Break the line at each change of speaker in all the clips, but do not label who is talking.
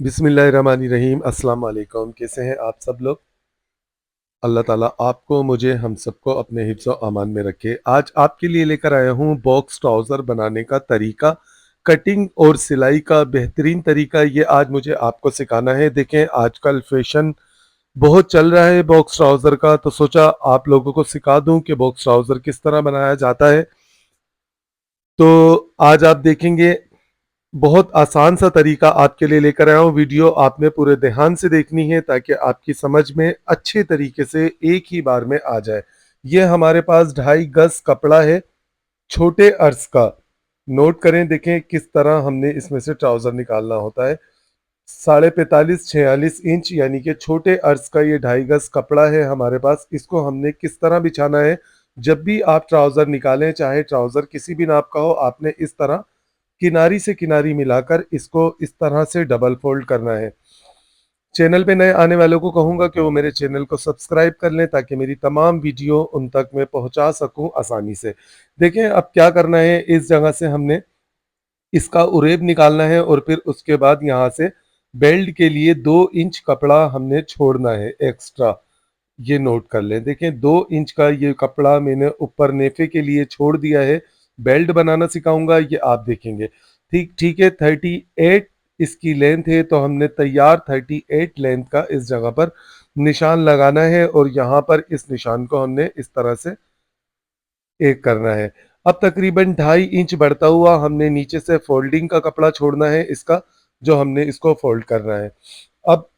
बिस्मिल्लाहिर्रहमानिर्रहीम। अस्सलाम वालेकुम। कैसे हैं आप सब लोग? अल्लाह ताला आपको, मुझे, हम सबको अपने हिफ्ज़ व अमान में रखे। आज आपके लिए लेकर आया हूँ बॉक्स ट्राउज़र बनाने का तरीका। कटिंग और सिलाई का बेहतरीन तरीका ये आज मुझे आपको सिखाना है। देखें, आजकल फ़ैशन बहुत चल रहा है बॉक्स ट्राउज़र का, तो सोचा आप लोगों को सिखा दूँ कि बॉक्स ट्राउज़र किस तरह बनाया जाता है। तो आज आप देखेंगे, बहुत आसान सा तरीका आपके लिए लेकर आया हूँ। वीडियो आपने पूरे ध्यान से देखनी है ताकि आपकी समझ में अच्छे तरीके से एक ही बार में आ जाए। ये हमारे पास 2.5 गज कपड़ा है, छोटे अर्ज का। नोट करें, देखें किस तरह हमने इसमें से ट्राउज़र निकालना होता है। 45-46 इंच यानी कि छोटे अर्ज का ये 2.5 गज कपड़ा है हमारे पास। इसको हमने किस तरह बिछाना है, जब भी आप ट्राउज़र निकालें, चाहे ट्राउज़र किसी भी नाप का हो, आपने इस तरह किनारी से किनारी मिलाकर इसको इस तरह से डबल फोल्ड करना है। चैनल पे नए आने वालों को कहूँगा कि वो मेरे चैनल को सब्सक्राइब कर लें ताकि मेरी तमाम वीडियो उन तक मैं पहुँचा सकूँ आसानी से। देखें, अब क्या करना है, इस जगह से हमने इसका उरेब निकालना है और फिर उसके बाद यहाँ से बेल्ट के लिए 2 इंच कपड़ा हमने छोड़ना है एक्स्ट्रा। ये नोट कर लें। देखें, 2 इंच का ये कपड़ा मैंने ऊपर नेफे के लिए छोड़ दिया है। बेल्ट बनाना सिखाऊंगा, ये आप देखेंगे। ठीक ठीक है। 38 इसकी लेंथ है, तो हमने तैयार 38 लेंथ का इस जगह पर निशान लगाना है और यहाँ पर इस निशान को हमने इस तरह से एक करना है। अब तकरीबन 2.5 इंच बढ़ता हुआ हमने नीचे से फोल्डिंग का कपड़ा छोड़ना है इसका, जो हमने इसको फोल्ड करना है। अब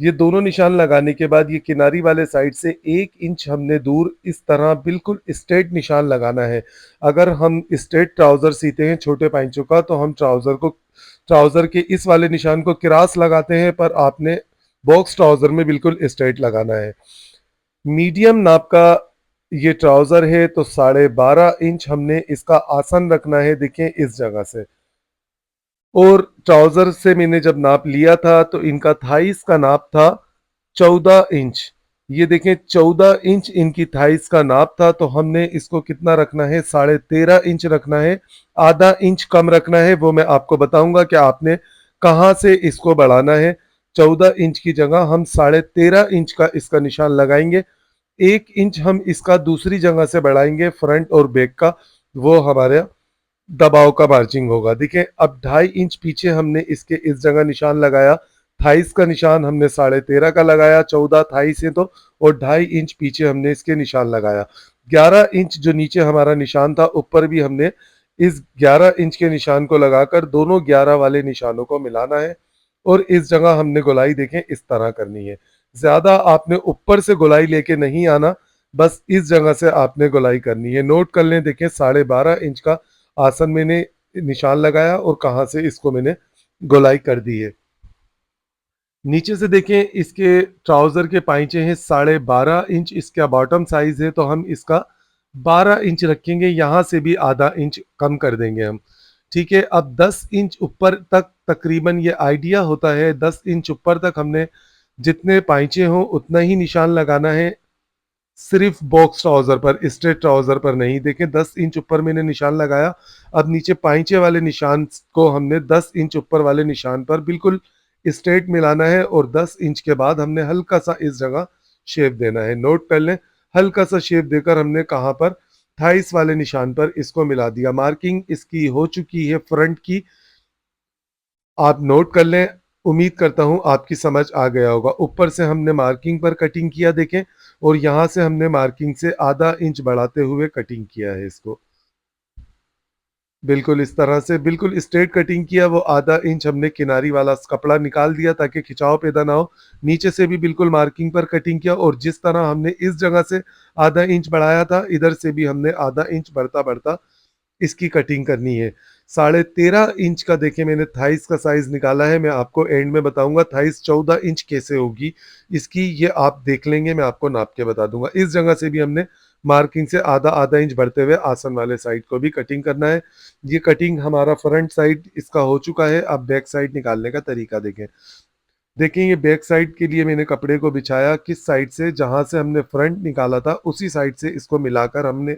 ये दोनों निशान लगाने के बाद ये किनारी वाले साइड से 1 इंच हमने दूर इस तरह बिल्कुल स्ट्रेट निशान लगाना है। अगर हम स्ट्रेट ट्राउज़र सीते हैं छोटे पाइंचों का, तो हम ट्राउज़र के इस वाले निशान को क्रॉस लगाते हैं, पर आपने बॉक्स ट्राउज़र में बिल्कुल स्ट्रेट लगाना है। मीडियम नाप का ये ट्राउज़र है, तो 12.5 इंच हमने इसका आसन रखना है। देखें, इस जगह से, और ट्राउज़र से मैंने जब नाप लिया था तो इनका थाइस का नाप था 14 इंच। ये देखें, 14 इंच इनकी थाइस का नाप था, तो हमने इसको कितना रखना है, 13.5 इंच रखना है। ½ इंच कम रखना है, वो मैं आपको बताऊंगा कि आपने कहाँ से इसको बढ़ाना है। 14 इंच की जगह हम 13.5 इंच का इसका निशान लगाएंगे। 1 इंच हम इसका दूसरी जगह से बढ़ाएंगे, फ्रंट और बैक का। वो हमारे दबाव का मार्जिंग होगा। देखिए, अब 2.5 इंच पीछे हमने इसके इस जगह निशान लगाया। थाइस का निशान हमने 13.5 का लगाया, 14 थाइस है तो, और 2.5 इंच पीछे हमने इसके निशान लगाया। 11 इंच जो नीचे हमारा निशान था, ऊपर भी हमने इस 11 इंच के निशान को लगाकर दोनों 11 वाले निशानों को मिलाना है। और इस जगह हमने गोलाई देखें इस तरह करनी है। ज्यादा आपने ऊपर से गोलाई लेके नहीं आना, बस इस जगह से आपने गोलाई करनी है। नोट कर लें, देखें 12.5 इंच का आसन मैंने निशान लगाया और कहाँ से इसको मैंने गोलाई कर दी है। नीचे से देखें, इसके ट्राउजर के पाइचे हैं 12.5 इंच, इसका बॉटम साइज है, तो हम इसका 12 इंच रखेंगे। यहाँ से भी ½ इंच कम कर देंगे हम। ठीक है। अब 10 इंच ऊपर तक तकरीबन ये आइडिया होता है, 10 इंच ऊपर तक हमने जितने पाइचे हों उतना ही निशान लगाना है, सिर्फ बॉक्स ट्राउजर पर, स्ट्रेट ट्राउजर पर नहीं। देखें, 10 इंच ऊपर मैंने निशान लगाया। अब नीचे पाइचे वाले निशान को हमने 10 इंच ऊपर वाले निशान पर बिल्कुल स्ट्रेट मिलाना है, और 10 इंच के बाद हमने हल्का सा इस जगह शेप देना है। नोट कर लें, हल्का सा शेप देकर हमने कहाँ पर, थाइस वाले निशान पर इसको मिला दिया। मार्किंग इसकी हो चुकी है फ्रंट की, आप नोट कर लें। उम्मीद करता हूं आपकी समझ आ गया होगा। ऊपर से हमने मार्किंग पर कटिंग किया, देखें, और यहां से हमने मार्किंग से ½ इंच बढ़ाते हुए कटिंग किया है इसको। बिल्कुल इस तरह से बिल्कुल स्ट्रेट कटिंग किया। वो ½ इंच हमने किनारी वाला कपड़ा निकाल दिया ताकि खिंचाव पैदा ना हो। नीचे से भी बिल्कुल मार्किंग पर कटिंग किया, और जिस तरह हमने इस जगह से ½ इंच बढ़ाया था, इधर से भी हमने ½ इंच बढ़ता बढ़ता इसकी कटिंग करनी है। 13.5 इंच का देखें मैंने थाइस का साइज निकाला है। मैं आपको एंड में बताऊंगा थाइस 14 इंच कैसे होगी इसकी, ये आप देख लेंगे, मैं आपको नाप के बता दूंगा। इस जगह से भी हमने मार्किंग से ½ इंच बढ़ते हुए आसन वाले साइड को भी कटिंग करना है। ये कटिंग हमारा फ्रंट साइड इसका हो चुका है। अब बैक साइड निकालने का तरीका देखें। देखें, ये बैक साइड के लिए मैंने कपड़े को बिछाया किस साइड से, जहां से हमने फ्रंट निकाला था उसी साइड से इसको मिलाकर हमने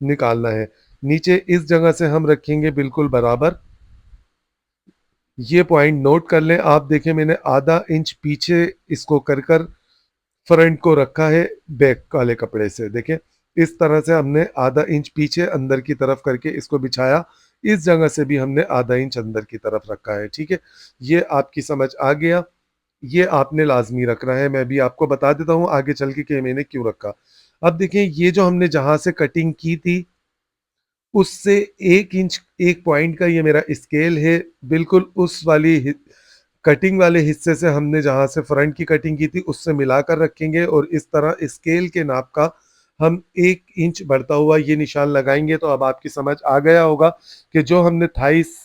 निकालना है। नीचे इस जगह से हम रखेंगे बिल्कुल बराबर। ये पॉइंट नोट कर लें। आप देखें मैंने आधा इंच पीछे इसको कर कर फ्रंट को रखा है बैक वाले कपड़े से। देखें इस तरह से हमने आधा इंच पीछे अंदर की तरफ करके इसको बिछाया। इस जगह से भी हमने आधा इंच अंदर की तरफ रखा है। ठीक है, ये आपकी समझ आ गया। ये आपने लाजमी रखना है। मैं भी आपको बता देता हूँ आगे चल के कि मैंने क्यों रखा। अब देखें ये जो हमने जहां से कटिंग की थी उससे 1 इंच 1 पॉइंट का ये मेरा स्केल है। बिल्कुल उस वाली कटिंग वाले हिस्से से हमने जहां से फ्रंट की कटिंग की थी उससे मिलाकर रखेंगे और इस तरह स्केल के नाप का हम 1 इंच बढ़ता हुआ ये निशान लगाएंगे। तो अब आपकी समझ आ गया होगा कि जो हमने थाइस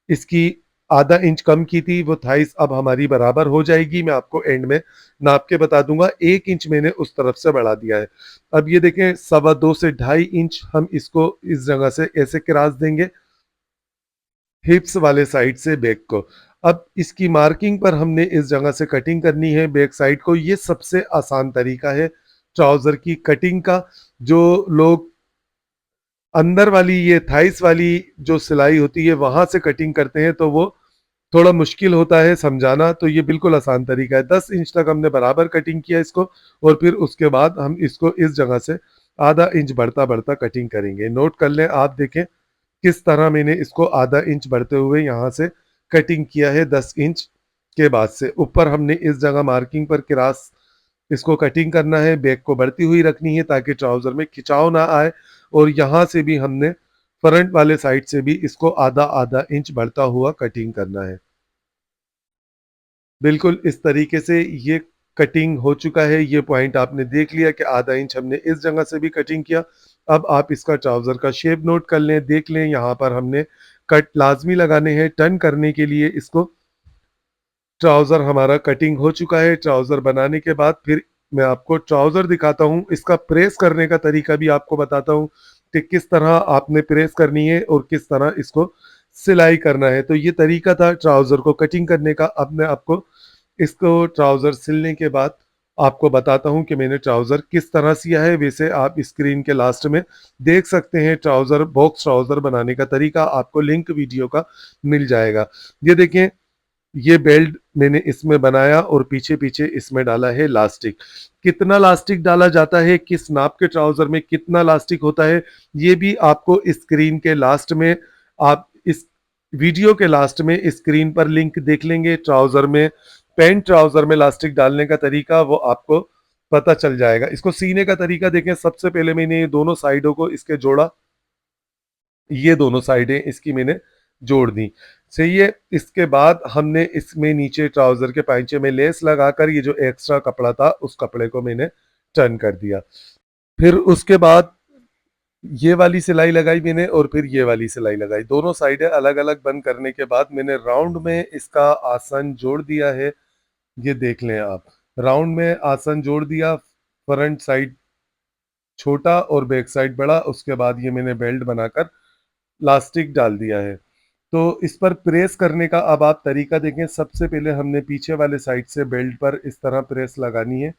इसकी आधा इंच कम की थी वो थाइस अब हमारी बराबर हो जाएगी। मैं आपको एंड में नाप के बता दूंगा। 1 इंच मैंने उस तरफ से बढ़ा दिया है। अब ये देखें 2.25 से 2.5 इंच हम इसको इस जगह से ऐसे क्रॉस देंगे हिप्स वाले साइड से बैक को। अब इसकी मार्किंग पर हमने इस जगह से कटिंग करनी है बैक साइड को। ये सबसे आसान तरीका है ट्राउजर की कटिंग का। जो लोग अंदर वाली ये थाइस वाली जो सिलाई होती है वहां से कटिंग करते हैं तो वो थोड़ा मुश्किल होता है समझाना। तो ये बिल्कुल आसान तरीका है। 10 इंच तक हमने बराबर कटिंग किया इसको और फिर उसके बाद हम इसको इस जगह से आधा इंच बढ़ता बढ़ता कटिंग करेंगे। नोट कर लें। आप देखें किस तरह मैंने इसको आधा इंच बढ़ते हुए यहाँ से कटिंग किया है। 10 इंच के बाद से ऊपर हमने इस जगह मार्किंग पर क्रॉस इसको कटिंग करना है। बैक को बढ़ती हुई रखनी है ताकि ट्राउजर में खिंचाव ना आए। और यहाँ से भी हमने फ्रंट वाले साइड से भी इसको आधा आधा इंच बढ़ता हुआ कटिंग करना है। बिल्कुल इस तरीके से ये कटिंग हो चुका है। ये पॉइंट आपने देख लिया कि आधा इंच हमने इस जगह से भी कटिंग किया। अब आप इसका ट्राउजर का शेप नोट कर लें। देख लें यहाँ पर हमने कट लाजमी लगाने हैं टर्न करने के लिए इसको। ट्राउजर हमारा कटिंग हो चुका है। ट्राउजर बनाने के बाद फिर मैं आपको ट्राउजर दिखाता हूँ। इसका प्रेस करने का तरीका भी आपको बताता हूँ कि किस तरह आपने प्रेस करनी है और किस तरह इसको सिलाई करना है। तो ये तरीका था ट्राउजर को कटिंग करने का। अब मैं आपको इसको ट्राउजर सिलने के बाद आपको बताता हूं कि मैंने ट्राउजर किस तरह सिया है। वैसे आप स्क्रीन के लास्ट में देख सकते हैं ट्राउजर बॉक्स ट्राउजर बनाने का तरीका। आपको लिंक वीडियो का मिल जाएगा। ये देखें ये बेल्ट मैंने इसमें बनाया और पीछे पीछे इसमें डाला है लास्टिक। कितना लास्टिक डाला जाता है किस नाप के ट्राउजर में कितना लास्टिक होता है ये भी आपको स्क्रीन के लास्ट में आप इस वीडियो के लास्ट में स्क्रीन पर लिंक देख लेंगे। ट्राउजर में पैंट ट्राउजर में लास्टिक डालने का तरीका वो आपको पता चल जाएगा। इसको सीने का तरीका देखें। सबसे पहले मैंने ये दोनों साइडों को इसके जोड़ा। ये दोनों साइडें इसकी मैंने जोड़ दी। सही है। इसके बाद हमने इसमें नीचे ट्राउजर के पाइंचे में लेस लगाकर ये जो एक्स्ट्रा कपड़ा था उस कपड़े को मैंने टर्न कर दिया। फिर उसके बाद ये वाली सिलाई लगाई मैंने और फिर ये वाली सिलाई लगाई। दोनों साइडें अलग अलग बंद करने के बाद मैंने राउंड में इसका आसन जोड़ दिया है। ये देख लें आप राउंड में आसन जोड़ दिया। फ्रंट साइड छोटा और बैक साइड बड़ा। उसके बाद ये मैंने बेल्ट बनाकर लास्टिक डाल दिया है। तो इस पर प्रेस करने का अब आप तरीका देखें। सबसे पहले हमने पीछे वाले साइड से बेल्ट पर इस तरह प्रेस लगानी है।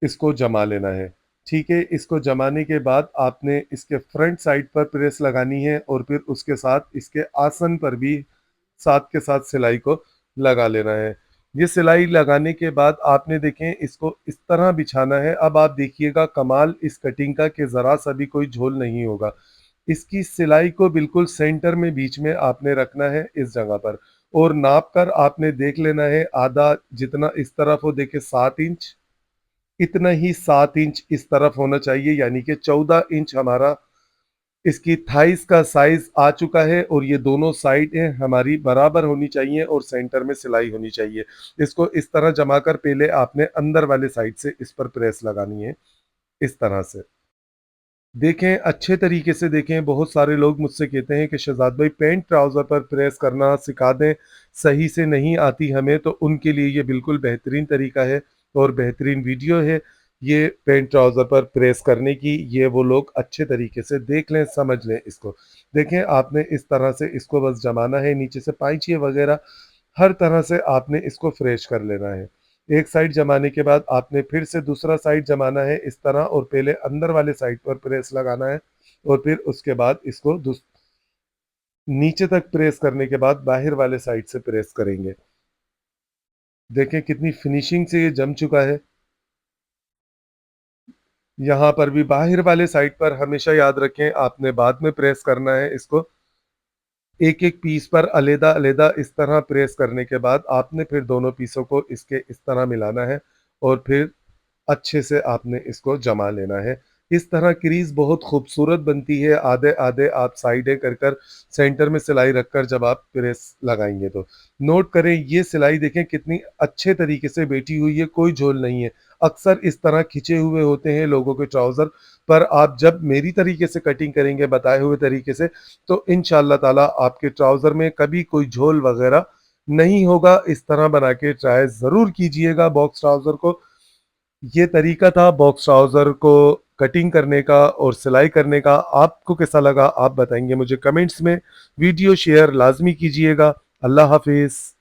इसको जमा लेना है। ठीक है। इसको जमाने के बाद आपने इसके फ्रंट साइड पर प्रेस लगानी है और फिर उसके साथ इसके आसन पर भी साथ के साथ सिलाई को लगा लेना है। ये सिलाई लगाने के बाद आपने देखें इसको इस तरह बिछाना है। अब आप देखिएगा कमाल इस कटिंग का कि ज़रा सा भी कोई झोल नहीं होगा। इसकी सिलाई को बिल्कुल सेंटर में बीच में आपने रखना है इस जगह पर। और नाप कर आपने देख लेना है आधा जितना इस तरफ हो देखे 7 इंच इतना ही 7 इंच इस तरफ होना चाहिए। यानी कि 14 इंच हमारा इसकी थाइस का साइज आ चुका है और ये दोनों साइडें हमारी बराबर होनी चाहिए और सेंटर में सिलाई होनी चाहिए। इसको इस तरह जमा कर पहले आपने अंदर वाले साइड से इस पर प्रेस लगानी है इस तरह से। देखें अच्छे तरीके से देखें। बहुत सारे लोग मुझसे कहते हैं कि शहजाद भाई पैंट ट्राउज़र पर प्रेस करना सिखा दें, सही से नहीं आती हमें। तो उनके लिए ये बिल्कुल बेहतरीन तरीका है और बेहतरीन वीडियो है ये पैंट ट्राउज़र पर प्रेस करने की। ये वो लोग अच्छे तरीके से देख लें समझ लें इसको। देखें आपने इस तरह से इसको बस जमाना है नीचे से पाइचिए वगैरह हर तरह से आपने इसको फ्रेश कर लेना है। एक साइड जमाने के बाद आपने फिर से दूसरा साइड जमाना है इस तरह और पहले अंदर वाले साइड पर प्रेस लगाना है और फिर उसके बाद इसको नीचे तक प्रेस करने के बाद बाहर वाले साइड से प्रेस करेंगे। देखें कितनी फिनिशिंग से ये जम चुका है। यहाँ पर भी बाहर वाले साइड पर हमेशा याद रखें आपने बाद में प्रेस करना है इसको। एक एक पीस पर अलग अलग इस तरह प्रेस करने के बाद आपने फिर दोनों पीसों को इसके इस तरह मिलाना है और फिर अच्छे से आपने इसको जमा लेना है। इस तरह क्रीज बहुत खूबसूरत बनती है। आधे आधे आप साइडें कर कर सेंटर में सिलाई रखकर जब आप प्रेस लगाएंगे तो नोट करें ये सिलाई देखें कितनी अच्छे तरीके से बैठी हुई है, कोई झोल नहीं है। अक्सर इस तरह खिंचे हुए होते हैं लोगों के ट्राउज़र, पर आप जब मेरी तरीके से कटिंग करेंगे बताए हुए तरीके से तो इंशाल्लाह ताला आपके ट्राउज़र में कभी कोई झोल वगैरह नहीं होगा। इस तरह बना के ट्राई ज़रूर कीजिएगा बॉक्स ट्राउज़र को। ये तरीका था बॉक्स ट्राउज़र को कटिंग करने का और सिलाई करने का। आपको कैसा लगा आप बताएंगे मुझे कमेंट्स में। वीडियो शेयर लाजमी कीजिएगा। अल्लाह हाफिज़।